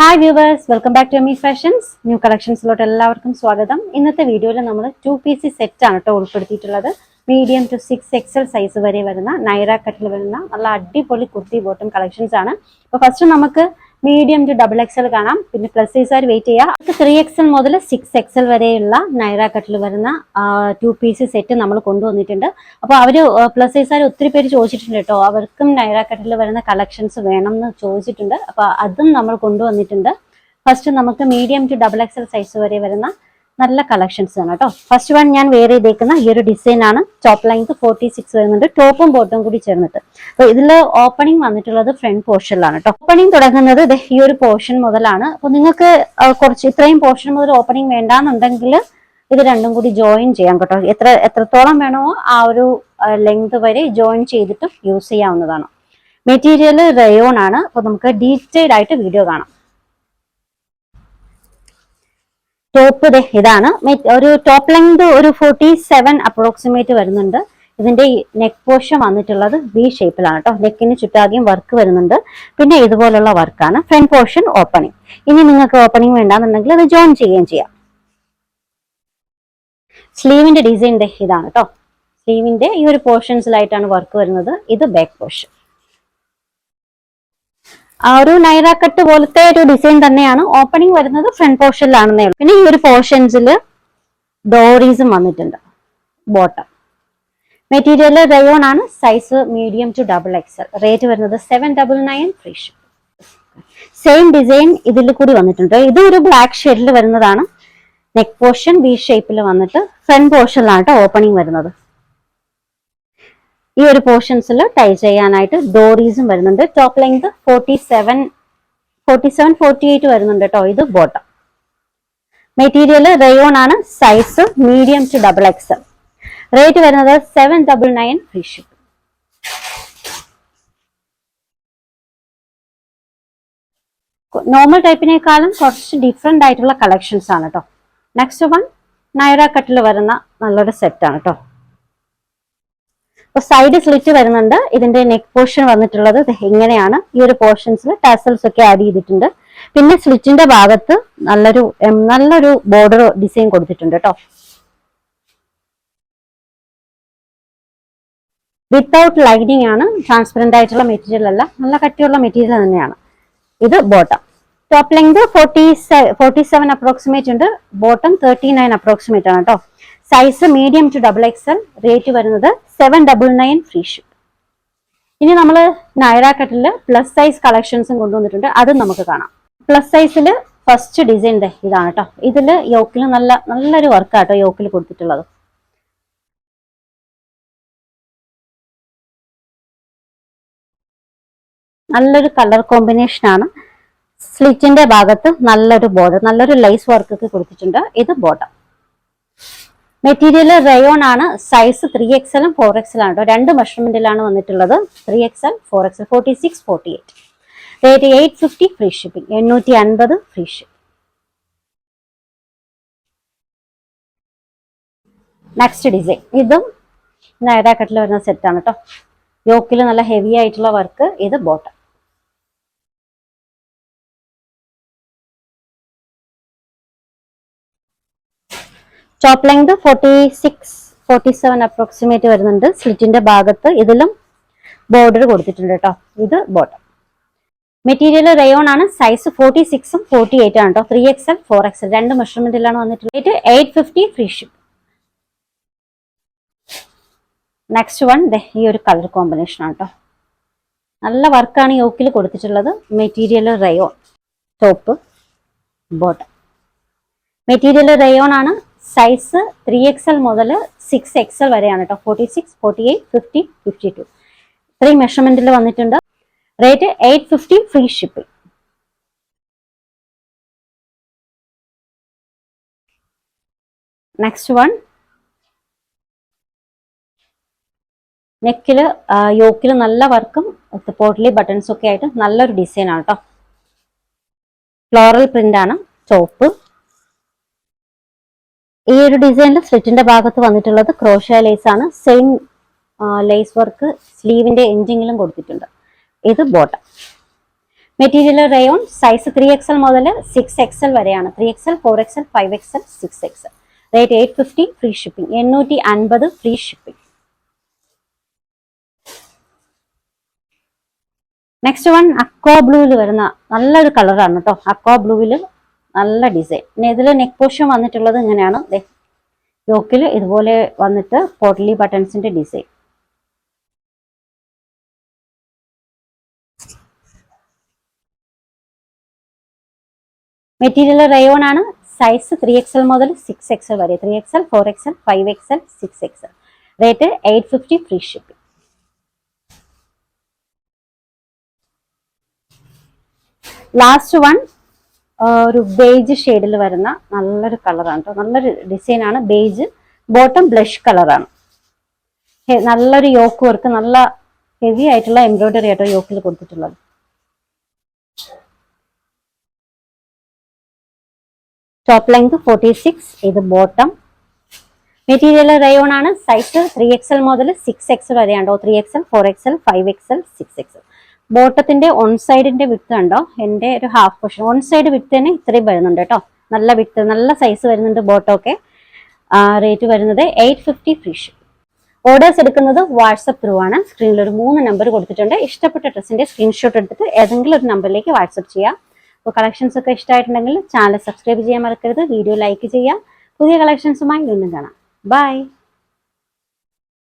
Hi viewers, welcome back to Yummy Fashions. New collections ലോട്ട് എല്ലാവർക്കും സ്വാഗതം. ഇന്നത്തെ വീഡിയോയിൽ നമ്മൾ 2 piece സെറ്റ് ആണ് ട്ടോ ഉൾപ്പെടുത്തിയിട്ടുള്ളത്. മീഡിയം ടു 6XL സൈസ് വരെ വരുന്ന നൈറ കട്ടിൽ വരുന്ന നല്ല അടിപൊളി കുർത്തി ബോട്ടം കളക്ഷൻസ് ആണ്. അപ്പോൾ ഫസ്റ്റ് നമുക്ക് മീഡിയം ടു XXL കാണാം. പിന്നെ പ്ലസ് സൈസ് ആയി വെയിറ്റ് ചെയ്യാം. 3XL മുതൽ 6XL വരെയുള്ള നൈറ കട്ടിൽ വരുന്ന 2 piece സെറ്റ് നമ്മൾ കൊണ്ടുവന്നിട്ടുണ്ട്. അപ്പോൾ അവര് പ്ലസ് സൈസ് ആയി ഒത്തിരി പേര് ചോദിച്ചിട്ടുണ്ട് കേട്ടോ. അവർക്കും നൈറ കട്ടിൽ വരുന്ന കളക്ഷൻസ് വേണം എന്ന് ചോദിച്ചിട്ടുണ്ട്. അപ്പോൾ അതും നമ്മൾ കൊണ്ടുവന്നിട്ടുണ്ട്. ഫസ്റ്റ് നമുക്ക് മീഡിയം ടു XXL സൈസ് വരെ വരുന്ന നല്ല കളക്ഷൻസ് ആണ് കേട്ടോ. ഫസ്റ്റ് വൺ ഞാൻ വെയർ ചെയ്തേക്കുന്ന ഈ ഒരു ഡിസൈൻ ആണ്. ടോപ്പ് ലെങ്ത് 46 വരുന്നുണ്ട്, ടോപ്പും ബോട്ടും കൂടി ചേർന്നിട്ട്. അപ്പൊ ഇതിൽ ഓപ്പണിംഗ് വന്നിട്ടുള്ളത് ഫ്രണ്ട് പോർഷനിലാണ് കേട്ടോ. ഓപ്പണിംഗ് തുടങ്ങുന്നത് ഈ ഒരു പോർഷൻ മുതലാണ്. അപ്പൊ നിങ്ങൾക്ക് കുറച്ച് ഇത്രയും പോർഷൻ മുതൽ ഓപ്പണിംഗ് വേണ്ടാന്നുണ്ടെങ്കിൽ ഇത് രണ്ടും കൂടി ജോയിൻ ചെയ്യാം കേട്ടോ. എത്രത്തോളം വേണമോ ആ ഒരു ലെങ്ത് വരെ ജോയിൻ ചെയ്തിട്ട് യൂസ് ചെയ്യാവുന്നതാണ്. മെറ്റീരിയൽ റയോൺ ആണ്. അപ്പൊ നമുക്ക് ഡീറ്റെയിൽഡ് ആയിട്ട് വീഡിയോ കാണാം. ടോപ്പ് ഇതാണ്. ഒരു ടോപ്പ് ലെങ്ത് ഒരു 47 അപ്രോക്സിമേറ്റ് വരുന്നുണ്ട്. ഇതിന്റെ നെക്ക് പോർഷൻ വന്നിട്ടുള്ളത് വി ഷേപ്പിലാണ് കേട്ടോ. നെക്കിന് ചുറ്റാകെയും വർക്ക് വരുന്നുണ്ട്. പിന്നെ ഇതുപോലുള്ള വർക്കാണ്. Front portion opening. ഇനി നിങ്ങൾക്ക് ഓപ്പണിംഗ് വേണ്ടാന്നുണ്ടെങ്കിൽ അത് ജോയിൻ ചെയ്യുകയും ചെയ്യാം. സ്ലീവിന്റെ ഡിസൈൻ ഇതാണ് കേട്ടോ. സ്ലീവിന്റെ ഈ ഒരു പോർഷൻസിലായിട്ടാണ് വർക്ക് വരുന്നത്. ഇത് ബാക്ക് പോർഷൻ. ആ ഒരു നൈറ കട്ട് പോലത്തെ ഒരു ഡിസൈൻ തന്നെയാണ്. ഓപ്പണിംഗ് വരുന്നത് ഫ്രണ്ട് പോർഷനിലാണെന്നേ ഉള്ളൂ. പിന്നെ ഈ ഒരു പോർഷൻസിൽ ഡോറീസും വന്നിട്ടുണ്ട്. ബോട്ടം മെറ്റീരിയൽ റയോൺ ആണ്. Size medium to XXL. Rate വരുന്നത് 799 ഫ്രീ ഷിപ്പ്. സെയിം ഡിസൈൻ ഇതിൽ കൂടി വന്നിട്ടുണ്ട്. ഇത് ഒരു ബ്ലാക്ക് ഷെയ്ഡിൽ വരുന്നതാണ്. നെക്ക് പോർഷൻ വി ഷേപ്പിൽ വന്നിട്ട് ഫ്രണ്ട് പോർഷനിലാണ് ഓപ്പണിംഗ് വരുന്നത്. ഈ ഒരു പോർഷൻസിൽ ടൈ ചെയ്യാനായിട്ട് ഡോറീസും വരുന്നുണ്ട്. ടോപ്പ് ലെങ്ത് 47-48 വരുന്നുണ്ട് കേട്ടോ. ഇത് ബോട്ടം. മെറ്റീരിയൽ റയോൺ ആണ്. Size medium to XXL. Rate വരുന്നത് 799 ഫ്രീ ഷിപ്പ്. നോർമൽ ടൈപ്പിനേക്കാളും കുറച്ച് ഡിഫറെന്റ് ആയിട്ടുള്ള കളക്ഷൻസ് ആണ് കേട്ടോ. നെക്സ്റ്റ് വൺ നൈറ കട്ടിൽ വരുന്ന നല്ലൊരു സെറ്റ് ആണ് കേട്ടോ. സൈഡ് സ്ലിറ്റ് വരുന്നുണ്ട്. ഇതിന്റെ നെക്ക് പോർഷൻ വന്നിട്ടുള്ളത് ഇങ്ങനെയാണ്. ഈ ഒരു പോർഷൻസിൽ ടാസൽസ് ഒക്കെ ആഡ് ചെയ്തിട്ടുണ്ട്. പിന്നെ സ്ലിറ്റിന്റെ ഭാഗത്ത് നല്ലൊരു ബോർഡർ ഡിസൈൻ കൊടുത്തിട്ടുണ്ട് കേട്ടോ. വിത്തൗട്ട് ലൈനിങ് ആണ്. ട്രാൻസ്പെറന്റ് ആയിട്ടുള്ള മെറ്റീരിയൽ അല്ല, നല്ല കട്ടിയുള്ള മെറ്റീരിയൽ തന്നെയാണ്. ഇത് ബോട്ടം. ടോപ്പ് ലെങ്ത് 47 അപ്രോക്സിമേറ്റ് ഉണ്ട്. ബോട്ടം 39 അപ്രോക്സിമേറ്റ് ആണ് കേട്ടോ. Size medium to XXL. Rate വരുന്നത് 799 ഫ്രീ ഷിപ്പ്. ഇനി നമ്മൾ നൈറ കട്ടില് പ്ലസ് സൈസ് കളക്ഷൻസും കൊണ്ടുവന്നിട്ടുണ്ട്. അതും നമുക്ക് കാണാം. പ്ലസ് സൈസിൽ ഫസ്റ്റ് ഡിസൈൻ ഇതാണ് കേട്ടോ. ഇതില് യോക്കിൽ നല്ലൊരു വർക്കാട്ടോ യോക്കിൽ കൊടുത്തിട്ടുള്ളത്. നല്ലൊരു കളർ കോമ്പിനേഷൻ ആണ്. സ്ലിറ്റിന്റെ ഭാഗത്ത് നല്ലൊരു ബോർഡർ, നല്ലൊരു ലൈസ് വർക്ക് ഒക്കെ കൊടുത്തിട്ടുണ്ട്. ഇത് ബോട്ടം. മെറ്റീരിയൽ റയോൺ ആണ്. സൈസ് 3XL 4XL ആണ് കേട്ടോ. രണ്ട് മെഷർമെന്റിലാണ് വന്നിട്ടുള്ളത്. 3XL 4XL 46 48. Rate 850 free shipping. 850 free ship. Next design ഇതും നൈറ കട്ടിൽ വരുന്ന സെറ്റ് ആണ് കേട്ടോ. യോക്കിൽ നല്ല ഹെവി ആയിട്ടുള്ള വർക്ക്. ഇത് ബോട്ടം. ടോപ്പ് ലെങ്ത് 46-47 അപ്രോക്സിമേറ്റ് വരുന്നുണ്ട്. സ്ലിറ്റിന്റെ ഭാഗത്ത് ഇതിലും ബോർഡർ കൊടുത്തിട്ടുണ്ട് കേട്ടോ. ഇത് ബോട്ടം. മെറ്റീരിയൽ റയോൺ ആണ്. സൈസ് 46 48 ആണ് കേട്ടോ. 3XL 4XL രണ്ട് മെഷർമെന്റിലാണ് വന്നിട്ടുള്ളത്. 850 ഫ്രീ ഷിപ്പ്. നെക്സ്റ്റ് വൺ ഈ ഒരു കളർ കോമ്പിനേഷൻ ആണ് കേട്ടോ. നല്ല വർക്കാണ് യോക്കിൽ കൊടുത്തിട്ടുള്ളത്. Material rayon. Top bottom. Material rayon ആണ്. സൈസ് 3XL മുതൽ 6XL വരെയാണ് കേട്ടോ. 46 48 50 52 3 മെഷർമെന്റിൽ വന്നിട്ടുണ്ട്. Rate 850 free shipping. Next one നെക്കില് യോക്കില് നല്ല വർക്കും പോട്ട്ലി ബട്ടൺസ് ഒക്കെ ആയിട്ട് നല്ലൊരു ഡിസൈൻ ആണ് കേട്ടോ. ഫ്ലോറൽ പ്രിന്റ് ആണ് ടോപ്പ്. ഈ ഒരു ഡിസൈനിൽ സ്ലിറ്റിന്റെ ഭാഗത്ത് വന്നിട്ടുള്ളത് ക്രോഷ്യ ലേസ് ആണ്. സെയിം ലേസ് വർക്ക് സ്ലീവിന്റെ എൻഡിങ്ങിലും കൊടുത്തിട്ടുണ്ട്. ഇത് bottom. Material rayon, size 3XL മുതൽ 6XL വരെയാണ്. 3XL, 4XL, 5XL, 6XL. Rate 850, free shipping. 850 free shipping. Next one aqua ബ്ലൂവിൽ വരുന്ന നല്ലൊരു കളറാണ് കേട്ടോ. അക്വാ ബ്ലൂവിൽ നല്ല ഡിസൈൻ. പിന്നെ ഇതിൽ നെക്ക് പോർഷൻ വന്നിട്ടുള്ളത് ഇങ്ങനെയാണ്. യോക്കിൽ ഇതുപോലെ വന്നിട്ട് പോട്ട്ലി ബട്ടൺസിന്റെ ഡിസൈൻ. മെറ്റീരിയൽ റയോൺ ആണ്. സൈസ് 3XL മുതൽ 6XL വരെ. 3XL, 4XL, 5XL, 6XL. Rate 850, free shipping. Last one ഒരു ബേജ് ഷെയ്ഡിൽ വരുന്ന നല്ലൊരു കളറാണ് കേട്ടോ. നല്ലൊരു ഡിസൈൻ ആണ്. ബേജ് ബോട്ടം ബ്ലഷ് കളറാണ്. നല്ലൊരു യോക്ക് വർക്ക്, നല്ല ഹെവി ആയിട്ടുള്ള എംബ്രോയിഡറി ആയിട്ടോ യോക്കിൽ കൊടുത്തിട്ടുള്ളത്. Top length 46. ഇത് ബോട്ടം. മെറ്റീരിയൽ റയോൺ ആണ്. സൈസ് 3XL മുതൽ 6XL വരെയാണോ. 3XL, 4XL, 5XL, 6XL. ബോട്ടത്തിന്റെ on സൈഡിന്റെ വിട്ട് കണ്ടോ. എന്റെ ഒരു ഹാഫ് പോർഷൻ ഓൺ സൈഡ് വിട്ട് തന്നെ ഇത്രയും വരുന്നുണ്ട് കേട്ടോ. നല്ല വിട്ട്, നല്ല സൈസ് വരുന്നുണ്ട് ബോട്ടം ഒക്കെ. റേറ്റ് വരുന്നത് 850, ഫ്രീ ഷിപ്പിംഗ്. ഓർഡേഴ്സ് എടുക്കുന്നത് വാട്സപ്പ് ത്രൂ ആണ്. സ്ക്രീനിൽ ഒരു 3 നമ്പർ കൊടുത്തിട്ടുണ്ട്. ഇഷ്ടപ്പെട്ട ഡ്രസ്സിന്റെ സ്ക്രീൻഷോട്ട് എടുത്തിട്ട് ഏതെങ്കിലും ഒരു നമ്പറിലേക്ക് വാട്സപ്പ് ചെയ്യാം. അപ്പോൾ കളക്ഷൻസ് ഒക്കെ ഇഷ്ടമായിട്ടുണ്ടെങ്കിൽ ചാനൽ സബ്സ്ക്രൈബ് ചെയ്യാൻ മറക്കരുത്. വീഡിയോ ലൈക്ക് ചെയ്യുക. പുതിയ കളക്ഷൻസുമായി വീണ്ടും കാണാം. ബൈ.